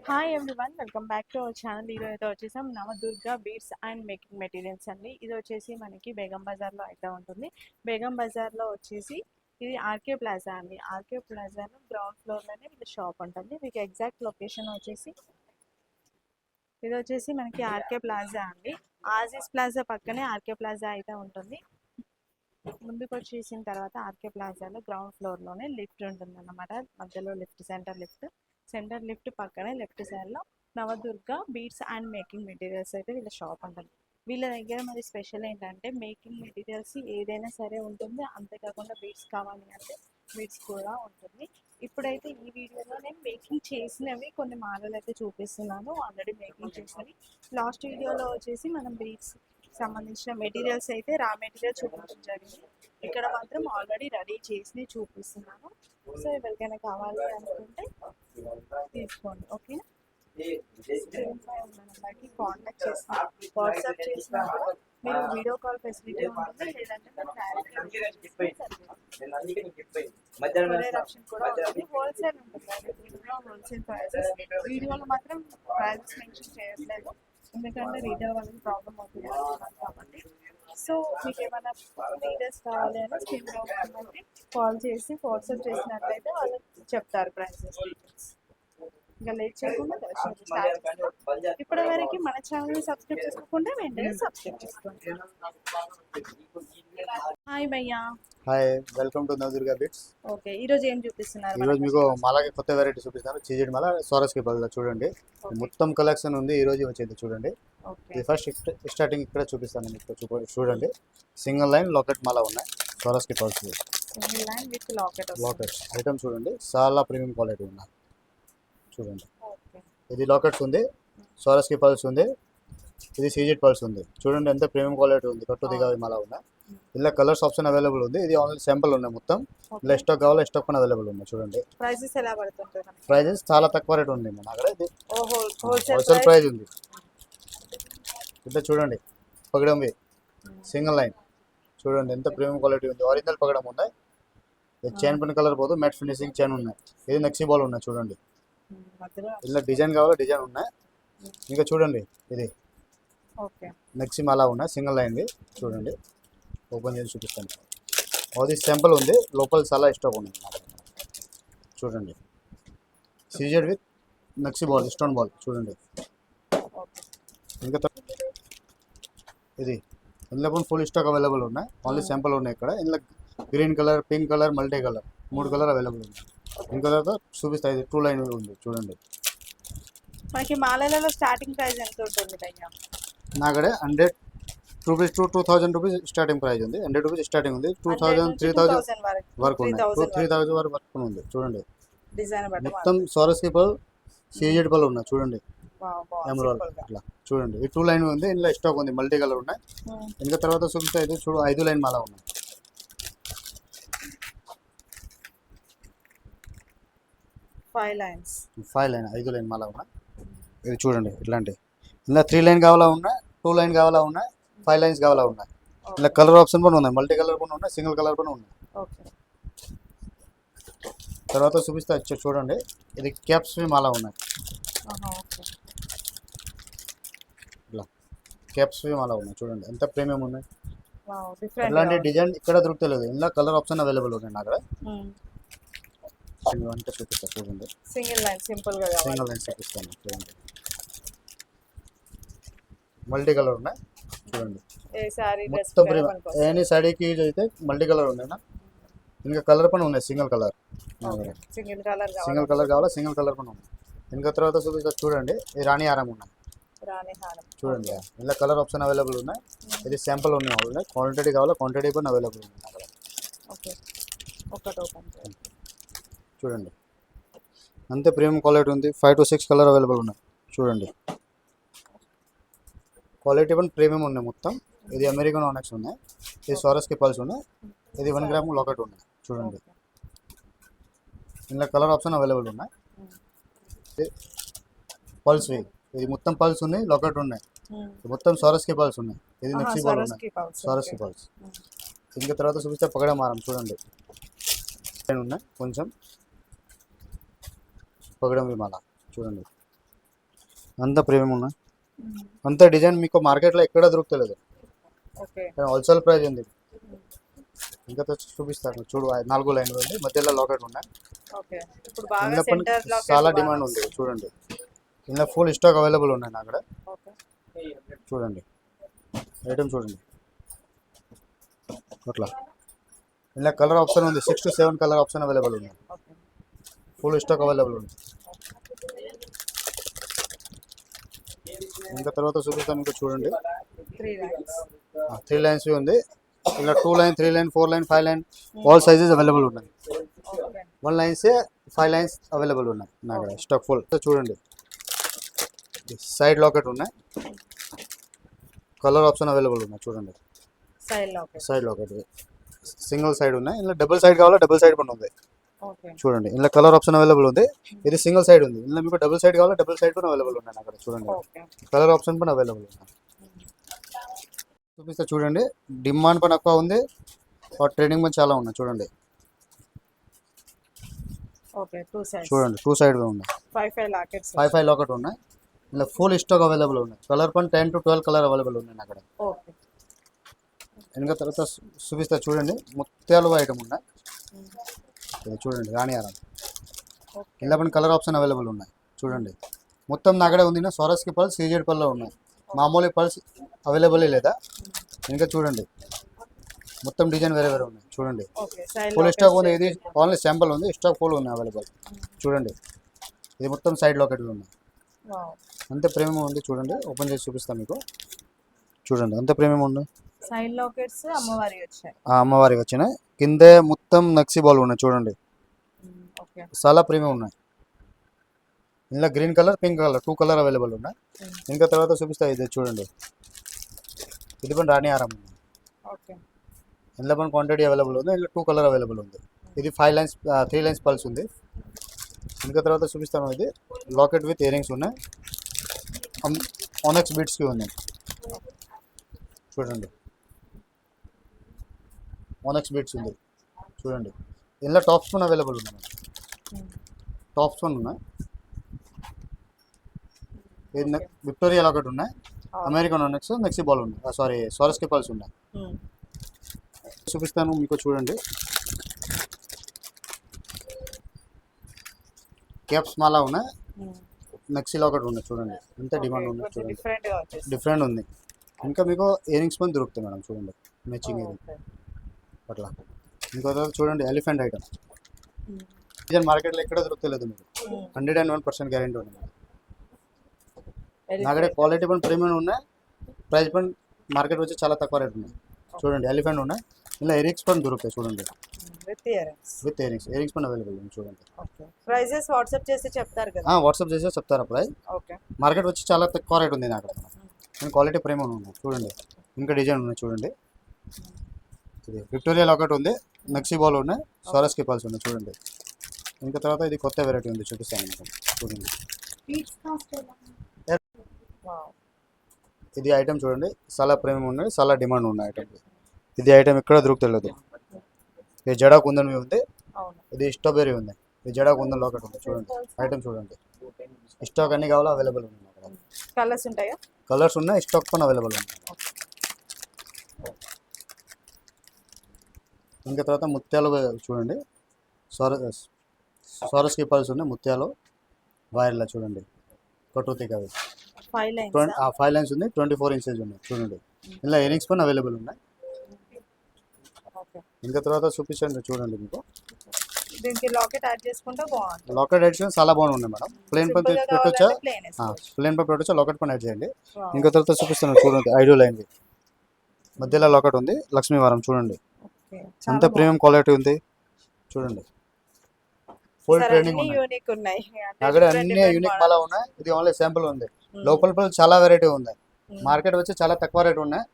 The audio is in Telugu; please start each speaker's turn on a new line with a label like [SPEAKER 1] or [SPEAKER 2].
[SPEAKER 1] Hi everyone, welcome back to our channel. ఈరోజు అయితే వచ్చేసాం Navadurga beads and making materials అండి. ఇది వచ్చేసి మనకి బేగం బజార్లో అయితే ఉంటుంది. బేగం బజార్లో వచ్చేసి ఇది ఆర్కే ప్లాజా అండి. ఆర్కే ప్లాజాలో గ్రౌండ్ ఫ్లోర్లోనే వీళ్ళ షాప్ ఉంటుంది. మీకు ఎగ్జాక్ట్ లొకేషన్ వచ్చేసి ఇది వచ్చేసి మనకి ఆర్కే ప్లాజా అండి. ఆజీస్ ప్లాజా పక్కనే ఆర్కే ప్లాజా అయితే ఉంటుంది. ముందుకు వచ్చేసిన తర్వాత ఆర్కే ప్లాజాలో గ్రౌండ్ ఫ్లోర్లోనే లిఫ్ట్ ఉంటుంది అన్నమాట. మధ్యలో లిఫ్ట్, సెంటర్ లిఫ్ట్ పక్కనే లెఫ్ట్ సైడ్లో Navadurga beads and making materials అయితే వీళ్ళ షాప్ ఉంటుంది. వీళ్ళ దగ్గర మరి స్పెషల్ ఏంటంటే మేకింగ్ మెటీరియల్స్ ఏదైనా సరే ఉంటుంది. అంతేకాకుండా బీడ్స్ కావాలి అంటే బీడ్స్ కూడా ఉంటుంది. ఇప్పుడైతే ఈ వీడియోలో నేను మేకింగ్ చేసినవి కొన్ని మాలలు అయితే చూపిస్తున్నాను. ఆల్రెడీ మేకింగ్ చేసినవి లాస్ట్ వీడియోలో వచ్చేసి మనం బీడ్స్ సంబంధించిన మెటీరియల్స్ అయితే రా మెటీరియల్ చూపించడం జరిగింది. ఇక్కడ మాత్రం ఆల్రెడీ రెడీ చేసి చూపిస్తున్నాను. సో ఎవరికైనా కావాలి అనుకుంటే తీసుకోండి, ఓకేనా. స్క్రీన్ పై ఉన్న నెంబర్కి కాంటాక్ట్ చేసిన వాట్సాప్ చేసినా కూడా మీరు వీడియో కాల్ ఫెసిలిటీ ఉంటుంది. లేదంటే మీరు కొరియర్ ఆప్షన్ కూడా ఉంటుంది. హోల్సేల్ ఉంటుంది, హోల్సేల్ ప్రైజెస్. వీడియోలో మాత్రం ప్రైజెస్ మెన్షన్ చేయట్లేదు, ఎందుకంటే రీటైల్ వాళ్ళకి ప్రాబ్లం అవుతుంది కాబట్టి. సో మీకు ఏమైనా డీటెయిల్స్ కావాలి అని స్క్రీన్ నెంబర్కి కాల్ చేసి వాట్సాప్ చేసినట్లయితే వాళ్ళు చెప్తారు ప్రైజెస్ డీటెయిల్స్. ఇంకా లేట్ చేయకుండా ఇప్పటి వరకు మన ఛానల్ని సబ్స్క్రైబ్ చేసుకోకుండా వెంటనే సబ్స్క్రైబ్ చేసుకోండి. హాయ్ భయ్యా.
[SPEAKER 2] Hi, welcome to Navadurga bits.
[SPEAKER 1] Okay, ఈరోజు ఏం చూపిస్తున్నారు?
[SPEAKER 2] ఈరోజు మీకు మాలాగే కొత్త వెరైటీ చూపిస్తాను. చీజెడ్ మాల సోరస్కి బదులు చూడండి, మొత్తం కలెక్షన్ ఉంది. ఈ రోజు వచ్చేది చూడండి. ఇది ఫస్ట్ స్టార్టింగ్ ఇక్కడ చూపిస్తాను మీకు. చూడండి, సింగిల్ లైన్ లాకెట్ మాల ఉన్నాయి. సోరస్కి పల్స్ లాకెట్స్ ఐటమ్ చూడండి, చాలా ప్రీమియం క్వాలిటీ ఉన్నాయి. చూడండి, ఇది లాకెట్స్ ఉంది, సోరస్కి పల్స్ ఉంది, ఇది సీజెడ్ పల్స్ ఉంది. చూడండి ఎంత ప్రీమియం క్వాలిటీ ఉంది. కట్టు దిగావి మాల ఉన్నాయి. ఇలా కలర్స్ ఆప్షన్ అవైలబుల్ ఉంది. ఇది ఆన్లైన్ శాంపుల్ ఉన్నాయి మొత్తం. ఇలా స్టాక్ కావాలా, స్టాక్ పని అవైలబుల్ ఉన్నాయి. చూడండి,
[SPEAKER 1] ప్రైజెస్ ఎలా పడుతుంటాయి?
[SPEAKER 2] ప్రైజెస్ చాలా తక్కువ రేట్ ఉంది మన దగ్గర. ఇది హోల్సేల్ ప్రైస్ ఉంది. ఇట్లా చూడండి, పగడంవి సింగిల్ లైన్ చూడండి ఎంత ప్రీమియం క్వాలిటీ ఉంది. ఒరిజినల్ పగడం ఉన్నాయి. ఇది చైన్ పని కలర్ పోదు, మ్యాట్ ఫినిషింగ్ చైన్ ఉన్నాయి. ఇది నెక్సీ బాల్ ఉన్నాయి. చూడండి, ఇలా డిజైన్ కావాలా డిజైన్ ఉన్నాయి. ఇంకా చూడండి, ఇది నెక్సీ మాలా ఉన్నాయి సింగిల్ లైన్వి. చూడండి, ఓపెన్ చేసి చూపిస్తాను. అది సింపుల్ ఉంది, లోపల చాలా స్టాక్ ఉంది. చూడండి, సీజెడ్ విత్ నెక్సీ బాల్, స్టోన్ బాల్. చూడండి, ఇంకా ఇది ఇందులో కూడా ఫుల్ స్టాక్ అవైలబుల్ ఉన్నాయి. ఓన్లీ సింపుల్ ఉన్నాయి. ఇక్కడ ఇందులో green colour, pink colour, multi colour 3 colour available ఉంది. ఇంకా తర్వాత చూపిస్తాయి. ఇది 2 లైన్ ఉంది. చూడండి,
[SPEAKER 1] మనకి మాలలలో స్టార్టింగ్ ప్రైస్ ఎంత ఉంటుంది భయ్యా?
[SPEAKER 2] నా దగ్గర 100 rupees to 2000 rupees starting price ఉంది. 100 రూపీస్ స్టార్టింగ్ ఉంది. 2000 3000 వరకు ఉంది. 3000 వరకు ఉంది. చూడండి, మొత్తం సోరస్కి పల్, సీజెడ్ పల్ ఉన్నాయి. చూడండి, ఎమరాల్డ్ ఇట్లా చూడండి. ఈ 2 లైన్ ఉంది. ఇందులో స్టాక్ ఉంది, మల్టీ కలర్ ఉన్నాయి. ఇంకా తర్వాత చూపిస్తే ఇది చూడు 5 లైన్ మాల ఉన్నాయి. 5 లైన్ 5 లైన్ మాల ఉన్నాయి. ఇది చూడండి, ఇట్లాంటి ఇందులో 3 లైన్ కావాలా ఉన్నాయి, 2 లైన్ కావాలా ఉన్నాయి, 5 లైన్స్ కావాలా ఉన్నాయి. ఇలా కలర్ ఆప్షన్ కూడా ఉన్నాయి, మల్టీ కలర్ కూడా ఉన్నాయి, సింగిల్ కలర్ కూడా ఉన్నాయి. తర్వాత చూపిస్తే చూడండి, ఇది క్యాప్స్ మాల ఉన్నాయి. ఇలా క్యాప్స్ మాల ఉన్నాయి. చూడండి ఎంత ప్రీమియం ఉన్నాయి. ఇలాంటి డిజైన్ ఇక్కడ దొరుకుతలేదు. ఇందులో కలర్ ఆప్షన్ అవైలబుల్ ఉన్నాయి నా దగ్గర. అంటే చూపిస్తాను. చూడండి,
[SPEAKER 1] సింగిల్ లైన్
[SPEAKER 2] చూపిస్తాను. చూడండి, మల్టీ కలర్ ఉన్నాయి. చూడండి, మొత్తం ఎనీ సాడీకి యూజ్ అయితే మల్టీ కలర్ ఉన్నాయి. ఇంకా కలర్ పని ఉన్నాయి, సింగిల్ కలర్ కావాలా, సింగిల్ కలర్ పని ఉన్నాయి. ఇంకా తర్వాత చూపిస్తా. చూడండి, ఈ రాణి హారం ఉన్నాయి. చూడండి, ఇలా కలర్ ఆప్షన్ అవైలబుల్ ఉన్నాయి. ఇది శాంపుల్ ఉన్నాయి. క్వాంటిటీ కావాలా, క్వాంటిటీ పని అవైలబుల్ ఉన్నాయి. చూడండి, అంతే ప్రీమియం క్వాలిటీ ఉంది. 5 to 6 కలర్ అవైలబుల్ ఉన్నాయి. చూడండి, క్వాలిటీ పని ప్రీమియం ఉన్నాయి మొత్తం. ఇది అమెరికన్ ఆనెక్స్ ఉన్నాయి. ఇది సోరస్కి పల్స్ ఉన్నాయి. ఇది 1 గ్రామ్ లాకెట్ ఉన్నాయి. చూడండి, ఇందులో కలర్ ఆప్షన్ అవైలబుల్ ఉన్నాయి. పల్స్వి ఇది మొత్తం పల్స్ ఉన్నాయి, లాకెట్ ఉన్నాయి. మొత్తం సోరస్కి పల్స్ ఉన్నాయి. ఇది నెక్సీ బాల్ ఉన్నాయి, సోరస్కి పల్స్. ఇంకా తర్వాత చూపిస్తే పగడం హారం. చూడండి, ఉన్నాయి కొంచెం పగడం విమాల. చూడండి, అంత ప్రీమియం ఉన్నాయి. అంత డిజైన్ మీకు మార్కెట్లో ఎక్కడ దొరుకుతలేదు.
[SPEAKER 1] ఓకే.
[SPEAKER 2] హోల్సేల్ ప్రైస్ ఉంది. ఇంకా చూపిస్తాను చూడు, 4 లైన్లు ఉంది, మధ్యలో లాకెట్ ఉన్నాయి.
[SPEAKER 1] ఓకే. ఇప్పుడు బాగా
[SPEAKER 2] ఇందులో పని
[SPEAKER 1] సెంటర్ లాకెట్
[SPEAKER 2] చాలా డిమాండ్ ఉంది. చూడండి ఇందులో ఫుల్ స్టాక్ అవైలబుల్ ఉన్నాయి నా అక్కడ.
[SPEAKER 1] ఓకే.
[SPEAKER 2] చూడండి ఐటమ్ చూడండి అట్లా. ఇందులో కలర్ ఆప్షన్ ఉంది, 6 to 7 కలర్ ఆప్షన్ అవైలబుల్ ఉంది.
[SPEAKER 1] ఓకే.
[SPEAKER 2] ఫుల్ స్టాక్ అవైలబుల్ ఉంది. ఇంకా తర్వాత చూపిస్తాను మీకు చూడండి.
[SPEAKER 1] 3 లైన్స్.
[SPEAKER 2] 3 లైన్స్ ఉంది. ఇలా 2 line, 3 line, 4 line, 5 line all sizes available ఉన్నాయి.
[SPEAKER 1] ఓకే.
[SPEAKER 2] 1 లైన్స్ 5 లైన్స్ అవైలబుల్ ఉన్నాయి నా దగ్గర స్టాక్ ఫుల్. చూడండి సైడ్ లాకెట్ ఉన్నాయి, కలర్ ఆప్షన్ అవైలబుల్ ఉన్నాయి. చూడండి సైడ్ లాకెట్ సింగిల్ సైడ్ ఉన్నాయి. ఇలా డబుల్ సైడ్ కావాలా డబుల్ సైడ్ కూడా ఉంది.
[SPEAKER 1] ఓకే.
[SPEAKER 2] చూడండి ఇలా కలర్ ఆప్షన్ అవైలబుల్ ఉంది. ఇది సింగిల్ సైడ్ ఉంది. ఇలా మీకు డబుల్ సైడ్ కావాలా డబుల్ సైడ్ కూడా అవైలబుల్ ఉన్నాయి అక్కడ. చూడండి
[SPEAKER 1] ఓకే.
[SPEAKER 2] కలర్ ఆప్షన్ కూడా అవైలబుల్ ఉన్నాయి. చూపిస్తే చూడండి డిమాండ్ పని ఎక్కువ ఉంది, ట్రేడింగ్ పని చాలా ఉన్నాయి. చూడండి
[SPEAKER 1] ఓకే. 2 సైడ్స్.
[SPEAKER 2] చూడండి 2 సైడ్ ఉన్నాయి.
[SPEAKER 1] 5 లాకెట్స్.
[SPEAKER 2] 5 లాకెట్ ఉన్నాయి. ఇలా ఫుల్ స్టాక్ అవైలబుల్ ఉన్నాయి. కలర్ పని 10 to 12 కలర్ అవైలబుల్ ఉన్నాయి అక్కడ.
[SPEAKER 1] ఓకే.
[SPEAKER 2] ఇంకా తర్వాత చూపిస్తే చూడండి ముత్యాలు ఐటమ్ ఉన్నాయి. ఇది చూడండి రాణియారం. ఇలా పని కలర్ ఆప్షన్ అవైలబుల్ ఉన్నాయి. చూడండి మొత్తం నాగడే ఉంది. సోరస్కి పల్స్ సీజెడ్ పల్లో ఉన్నాయి. మామూలు పల్స్ అవైలబుల్ లేదా. ఇంకా చూడండి మొత్తం డిజైన్ వేరే వేరే ఉన్నాయి. చూడండి ఫుల్ స్టాక్ ఉంది. ఇది ఓన్లీ శాంపుల్ ఉంది, స్టాక్ ఫుల్ ఉన్నాయి అవైలబుల్. చూడండి ఇది మొత్తం సైడ్ లాకెట్లు ఉన్నాయి. అంత ప్రీమియం ఉంది. చూడండి ఓపెన్ చేసి చూపిస్తాను మీకు. చూడండి అంత ప్రీమియం ఉంది.
[SPEAKER 1] సైడ్ లాకెట్స్ అమ్మవారి వచ్చాయి.
[SPEAKER 2] అమ్మవారికి వచ్చినాయి. కిందే మొత్తం నక్సీ బాల్ ఉన్నాయి. చూడండి
[SPEAKER 1] ఓకే.
[SPEAKER 2] చాలా ప్రీమియం ఉన్నాయి. ఇందులో green colour, pink colour 2 colour available ఉన్నాయి. ఇంకా తర్వాత చూపిస్తా. ఇది చూడండి ఇది पण రాణి హారం ఉంది.
[SPEAKER 1] ఓకే.
[SPEAKER 2] ఇందులో पण క్వాంటిటీ అవైలబుల్ ఉంది. ఇందులో 2 కలర్ అవైలబుల్ ఉంది. ఇది 5 లైన్స్ 3 లైన్స్ పల్స్ ఉంది. ఇంకా తర్వాత చూపిస్తాను. ఇది లాకెట్ విత్ ఇయర్ రింగ్స్ ఉన్నాయి. ఆనెక్స్ బీట్స్కి ఉన్నాయి. చూడండి ఆనెక్స్ బీట్స్ ఉంది. చూడండి ఇందులో టాప్ స్పూన్ అవైలబుల్ ఉన్నాయి. టాప్ స్పూన్ ఉన్నాయి. ఇది విక్టోరియా లాకెట్ ఉన్నాయి. అమెరికన్ ఆనెక్స్ నెక్సీ బాల్ ఉన్నాయి. సారీ సోరస్కి పల్స్ ఉన్నాయి. చూపిస్తాను మీకు. చూడండి క్యాప్స్ మాలా ఉన్నాయి. నెక్సీ లాకెట్ ఉన్నాయి. చూడండి ఎంత డిమాండ్ ఉంది. చూడండి డిఫరెంట్ ఉంది. ఇంకా మీకు ఇయర్ రింగ్స్ పని దొరుకుతాయి మేడం. చూడండి మ్యాచింగ్ ఇయర్ అట్లా. ఇంకో తర్వాత చూడండి ఎలిఫెంట్ ఐటమ్. డిజైన్ మార్కెట్లో ఎక్కడ దొరుకుతలేదు మీకు. 101% గ్యారెంటీ ఉంది. నా దగ్గర క్వాలిటీ పని ప్రీమియం ఉన్నాయి. ప్రైస్ పని మార్కెట్ వచ్చి చాలా తక్కువ రేట్ ఉన్నాయి. చూడండి ఎలిఫెంట్ ఉన్నాయి. ఇలా ఇయర్ రింగ్స్ పని దొరుకుతాయి. చూడండి విత్ ఇయర్ రింగ్స్ పని అవైలబుల్ ఉంది. చూడండి
[SPEAKER 1] ప్రైజెస్ వాట్సాప్ చేసి చెప్తారు కదా.
[SPEAKER 2] వాట్సాప్ చేసి చెప్తారా ప్రైస్.
[SPEAKER 1] ఓకే. మార్కెట్
[SPEAKER 2] వచ్చి చాలా తక్కువ రేట్ ఉంది నాకు. నేను క్వాలిటీ ప్రీమియం ఉన్నాయి. చూడండి ఇంకా డిజైన్ ఉన్నాయి. చూడండి ఇది విక్టోరియా లాకెట్ ఉంది. నెక్సీ బాల్ ఉన్నాయి. సోరస్కి పల్స్ ఉన్నాయి. చూడండి ఇంకా తర్వాత ఇది కొత్త వెరైటీ ఉంది. చూపిస్తాను మీకు. చూడండి ఇది ఐటమ్ చూడండి చాలా ప్రీమియం ఉన్నాయి. చాలా డిమాండ్ ఉన్నాయి ఐటమ్. ఇది ఐటమ్ ఎక్కడ దొరుకుతలేదు. ఇది జడా కుందన్ ఉంది. ఇది స్ట్రాబెర్రీ ఉంది. ఇది జడా కుందన్ లాకెట్ ఉంది. చూడండి ఐటమ్ చూడండి. స్టాక్ అన్ని కావాలో అవైలబుల్ ఉన్నాయి.
[SPEAKER 1] కలర్స్ ఉంటాయా?
[SPEAKER 2] కలర్స్ ఉన్నాయి. స్టాక్ పని అవైలబుల్ ఉన్నాయి. ఇంకా తర్వాత ముత్యాలు చూడండి. సోరస్కి పల్స్ ఉన్నాయి. ముత్యాలు వైర్లా చూడండి కట్టుతీకి అవి 5 లైన్స్ ఉంది. 24 ఇంచెస్ ఉన్నాయి. చూడండి ఇలా ఇయర్ రింగ్స్ పని అవైలబుల్ ఉన్నాయి. ఇంకా తర్వాత చూపించండి. చూడండి మీకు
[SPEAKER 1] దీనికి లాకెట్ యాడ్ చేసుకుంటే బాగుంటుంది.
[SPEAKER 2] లాకెట్ యాడ్ చేసి చాలా బాగుంది మేడం. ప్లేన్ పని పెట్టొచ్చా, ప్లేన్ పని పెట్టొచ్చా, లాకెట్ పని యాడ్ చేయండి. ఇంకా తర్వాత చూపిస్తాను. చూడండి ఐడియో లైన్ మధ్యలో లాకెట్ ఉంది. లక్ష్మీవారం చూడండి ఎంత ప్రీమియం క్వాలిటీ ఉంది. చూడండి ఫుల్ ట్రైనింగ్ ఉన్నాయి. అక్కడ అన్ని యూనిక్ మాలా ఉన్నాయి. ఇది ఓన్లీ శాంపుల్ ఉంది. లోపల చాలా వెరైటీ ఉంది. మార్కెట్ వచ్చి చాలా తక్కువ రేట్ ఉన్నాయి.